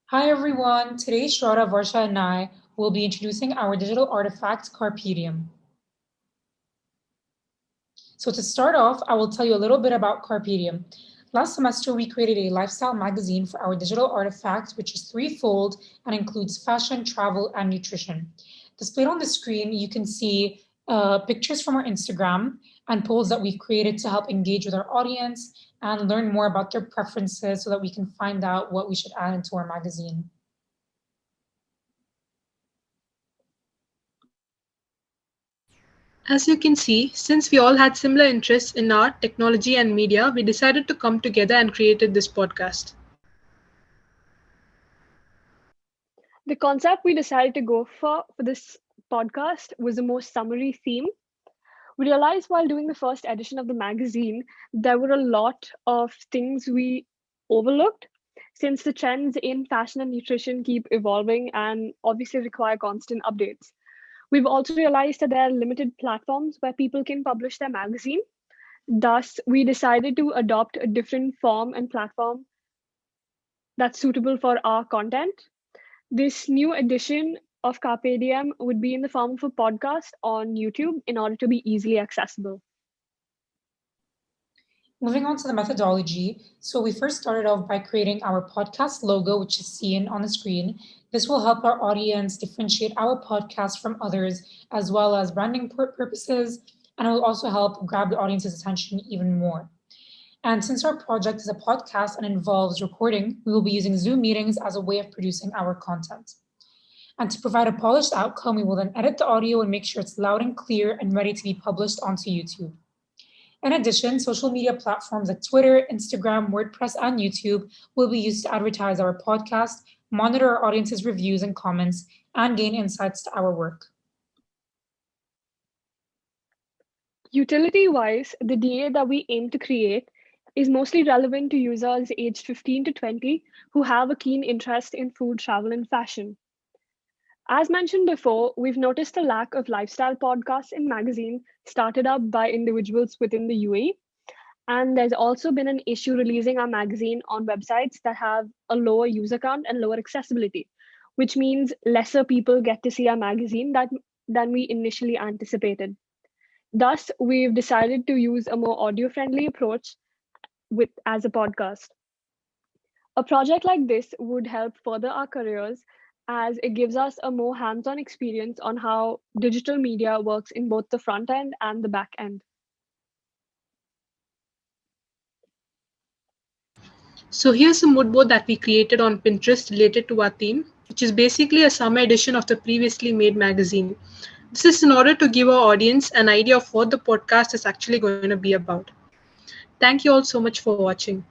Hi everyone, today Shraddha, Varsha and I will be introducing our digital artifact, Carpedium. So to start off, I will tell you a little bit about Carpedium. Last semester, we created a lifestyle magazine for our digital artifact, which is threefold and includes fashion, travel, and nutrition. Displayed on the screen, you can see pictures from our Instagram and polls that we've created to help engage with our audience and learn more about their preferences so that we can find out what we should add into our magazine. As you can see, since we all had similar interests in art, technology, and media, we decided to come together and created this podcast. The concept we decided to go for this podcast was the most summary theme. We realized while doing the first edition of the magazine, there were a lot of things we overlooked since the trends in fashion and nutrition keep evolving and obviously require constant updates. We've also realized that there are limited platforms where people can publish their magazine. Thus, we decided to adopt a different form and platform that's suitable for our content. This new edition of Carpe Diem would be in the form of a podcast on YouTube in order to be easily accessible. Moving on to the methodology. So we first started off by creating our podcast logo, which is seen on the screen. This will help our audience differentiate our podcast from others, as well as branding purposes, and it will also help grab the audience's attention even more. And since our project is a podcast and involves recording, we will be using Zoom meetings as a way of producing our content. And to provide a polished outcome, we will then edit the audio and make sure it's loud and clear and ready to be published onto YouTube. In addition, social media platforms like Twitter, Instagram, WordPress, and YouTube will be used to advertise our podcast, monitor our audience's reviews and comments, and gain insights to our work. Utility-wise, the DA that we aim to create is mostly relevant to users aged 15 to 20 who have a keen interest in food, travel, and fashion. As mentioned before, we've noticed a lack of lifestyle podcasts in magazine started up by individuals within the UAE. And there's also been an issue releasing our magazine on websites that have a lower user count and lower accessibility, which means lesser people get to see our magazine than we initially anticipated. Thus, we've decided to use a more audio-friendly approach as a podcast. A project like this would help further our careers as it gives us a more hands-on experience on how digital media works in both the front end and the back end. So here's a mood board that we created on Pinterest related to our theme, which is basically a summer edition of the previously made magazine. This is in order to give our audience an idea of what the podcast is actually going to be about. Thank you all so much for watching.